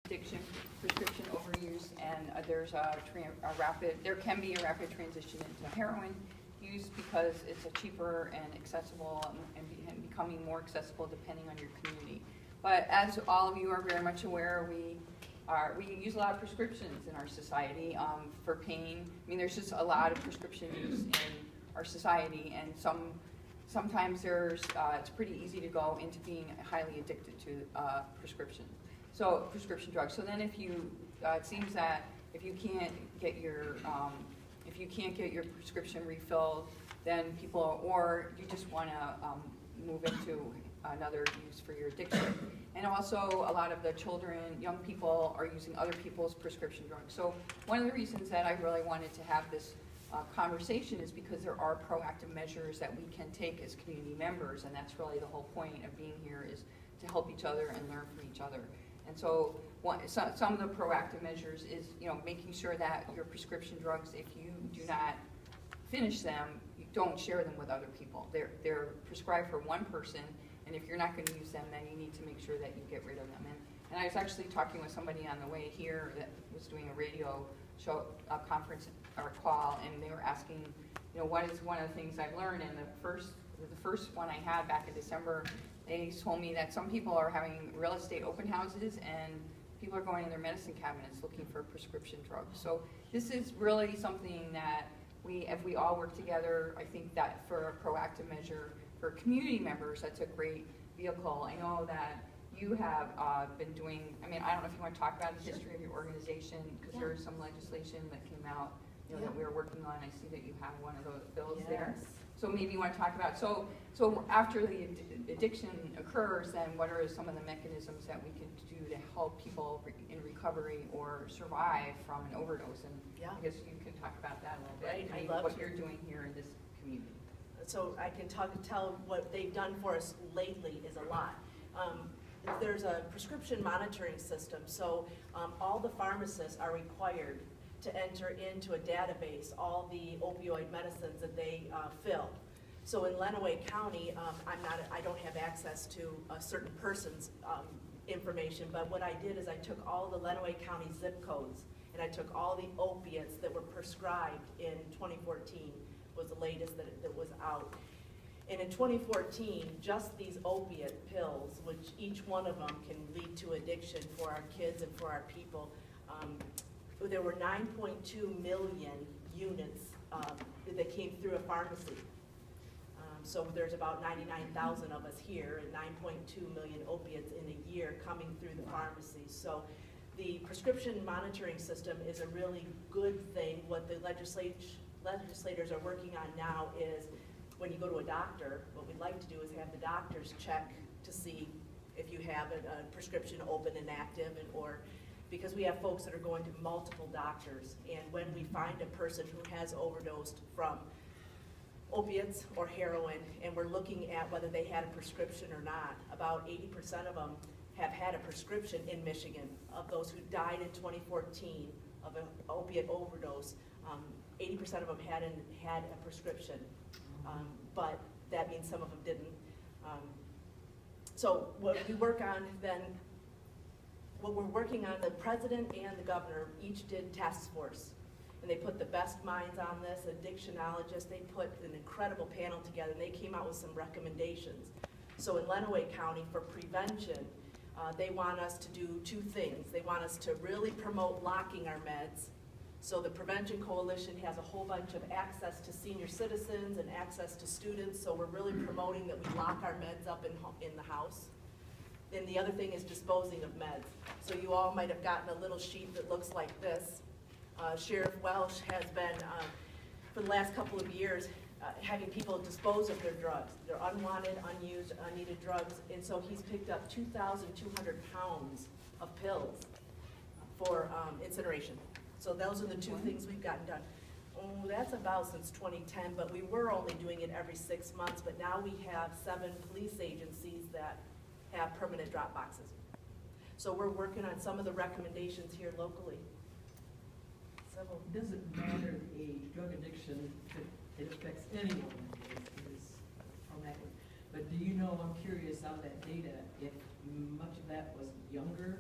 addiction, prescription overuse, and there can be a rapid transition into heroin use because it's a cheaper and accessible and becoming more accessible depending on your community. But as all of you are very much aware, we use a lot of prescriptions in our society for pain. I mean, there's just a lot of prescription use in our society, and sometimes it's pretty easy to go into being highly addicted to prescription drugs. So then it seems that if you can't get your prescription refilled, then or you just want to move into another use for your addiction. And also a lot of the young people are using other people's prescription drugs. So one of the reasons that I really wanted to have this conversation is because there are proactive measures that we can take as community members, and that's really the whole point of being here, is to help each other and learn from each other. And so some of the proactive measures is, making sure that your prescription drugs, if you do not finish them, you don't share them with other people. They're prescribed for one person, and if you're not going to use them, then you need to make sure that you get rid of them. And I was actually talking with somebody on the way here that was doing a radio show, a conference or call, and they were asking, what is one of the things I've learned? And the first one I had back in December, they told me that some people are having real estate open houses and people are going in their medicine cabinets looking for prescription drugs. So this is really something that if we all work together, I think that for a proactive measure for community members, that's a great vehicle. I know that you have been doing, I don't know if you want to talk about the history of your organization, because there is some legislation that came out that we're working on. I see that you have one of those bills there. So maybe you want to talk about, so after the addiction occurs, then what are some of the mechanisms that we can do to help people in recovery or survive from an overdose? And I guess you can talk about that a little bit. Right. I love what you're doing here in this community. So I can tell what they've done for us lately is a lot. There's a prescription monitoring system, so all the pharmacists are required to enter into a database all the opioid medicines that they fill. So in Lenawee County, I don't have access to a certain person's information, but what I did is I took all the Lenawee County zip codes and I took all the opiates that were prescribed in 2014, was the latest that was out. And in 2014, just these opiate pills, which each one of them can lead to addiction for our kids and for our people, there were 9.2 million units that came through a pharmacy. So there's about 99,000 of us here, and 9.2 million opiates in a year coming through the pharmacy. So the prescription monitoring system is a really good thing. What the legislators are working on now is, when you go to a doctor, what we'd like to do is have the doctors check to see if you have a prescription open and active, because we have folks that are going to multiple doctors, and when we find a person who has overdosed from opiates or heroin, and we're looking at whether they had a prescription or not, about 80% of them have had a prescription in Michigan. Of those who died in 2014 of an opiate overdose, 80% of them hadn't had a prescription, but that means some of them didn't. So what we work on then, what we're working on, the president and the governor each did task force, and they put the best minds on this, addictionologists. They put an incredible panel together, and they came out with some recommendations. So in Lenawee County, for prevention, they want us to do two things. They want us to really promote locking our meds. So the Prevention Coalition has a whole bunch of access to senior citizens and access to students, so we're really promoting that we lock our meds up in the house. And the other thing is disposing of meds. So you all might have gotten a little sheet that looks like this. Sheriff Welsh has been, for the last couple of years, having people dispose of their drugs, their unwanted, unused, unneeded drugs, and so he's picked up 2,200 pounds of pills for incineration. So those are the two things we've gotten done. Oh, that's about since 2010, but we were only doing it every 6 months, but now we have 7 police agencies that have permanent drop boxes. So we're working on some of the recommendations here locally. It doesn't matter the age. Drug addiction, it affects anyone is on that one. But do you know, I'm curious out of that data, if much of that was younger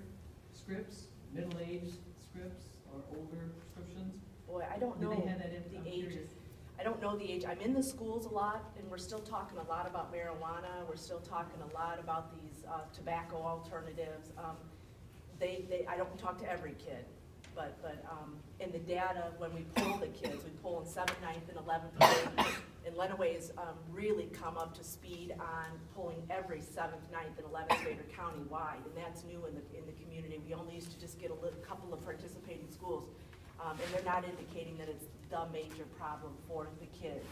scripts middle-aged scripts or older prescriptions? Boy, I don't Do know they have that in, the I'm age. curious. I don't know the age. I'm in the schools a lot, and we're still talking a lot about marijuana. We're still talking a lot about these tobacco alternatives. I don't talk to every kid, but in the data, when we poll the kids, we poll in 7th, 9th, and 11th grade, and Lenaway's really come up to speed on polling every 7th, 9th, and 11th grader countywide, and that's new in the community. We only used to just get a couple of participating schools, and they're not indicating that it's the major problem for the kids.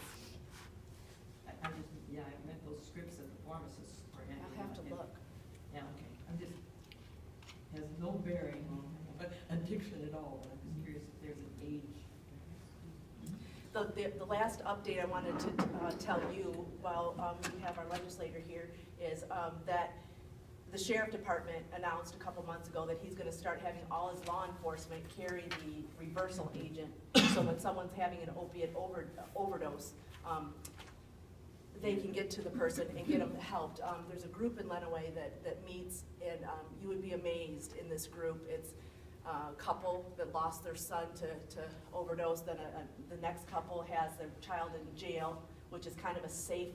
I just, yeah, I meant those scripts that the pharmacists are handing. I'll have to out. look. Yeah, okay, I'm just, has no bearing on addiction at all, but I'm just curious if there's an age. The last update I wanted to tell you, while we have our legislator here, is that the sheriff department announced a couple months ago that he's gonna start having all his law enforcement carry the reversal agent, so when someone's having an opiate overdose, they can get to the person and get them helped. There's a group in Lenawee that meets, and you would be amazed in this group. It's a couple that lost their son to overdose, then the next couple has their child in jail, which is kind of a safe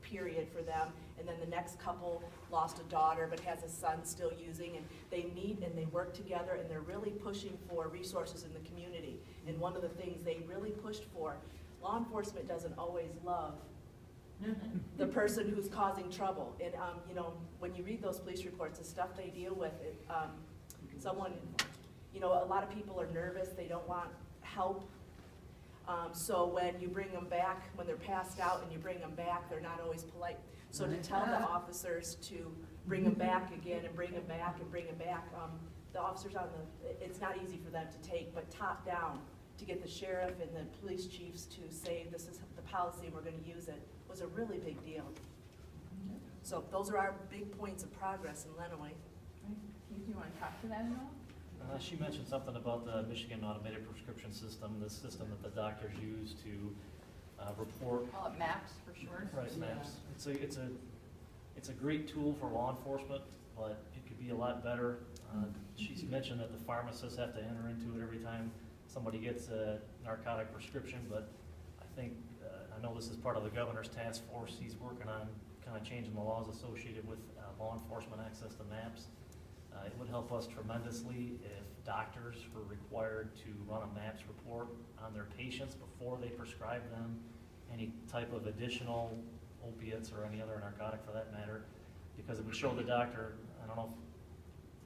period for them, and then the next couple lost a daughter but has a son still using, and they meet and they work together, and they're really pushing for resources in the community. And one of the things they really pushed for, law enforcement doesn't always love the person who's causing trouble. And you know, when you read those police reports, the stuff they deal with, someone, you know, a lot of people are nervous, they don't want help. So when you bring them back, when they're passed out and you bring them back, they're not always polite. So to tell the officers to bring them back again and bring them back and bring them back, the officers it's not easy for them to take, but top down, to get the sheriff and the police chiefs to say this is the policy, we're gonna use it, was a really big deal. So those are our big points of progress in Lenawee. Do you want to talk to that at all? She mentioned something about the Michigan Automated Prescription System, the system that the doctors use to report. Call it MAPS for short. Right, MAPS. It's a great tool for law enforcement, but it could be a lot better. She's mentioned that the pharmacists have to enter into it every time somebody gets a narcotic prescription, but I think, I know this is part of the governor's task force. He's working on kind of changing the laws associated with law enforcement access to MAPS. It would help us tremendously if doctors were required to run a MAPS report on their patients before they prescribe them any type of additional opiates or any other narcotic for that matter, because it would show the doctor. I don't know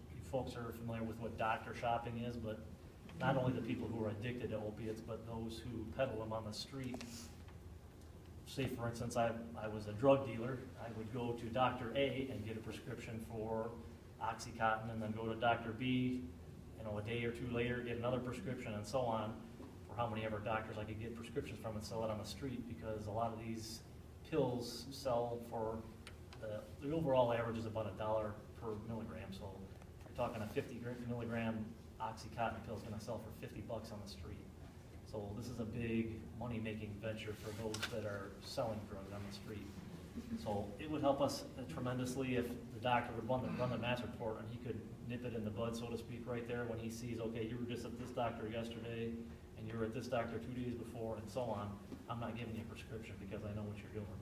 if you folks are familiar with what doctor shopping is, but not only the people who are addicted to opiates, but those who peddle them on the street. Say, for instance, I was a drug dealer. I would go to Dr. A and get a prescription for Oxycontin, and then go to Dr. B, you know, a day or two later, get another prescription, and so on, for how many ever doctors I could get prescriptions from and sell it on the street, because a lot of these pills sell for, the overall average is about $1 per milligram, so you're talking a 50 milligram Oxycontin pill is going to sell for $50 on the street. So this is a big money-making venture for those that are selling drugs on the street. So it would help us tremendously if the doctor would run the MAPS report, and he could nip it in the bud, so to speak, right there when he sees, okay, you were just at this doctor yesterday, and you were at this doctor 2 days before, and so on. I'm not giving you a prescription because I know what you're doing.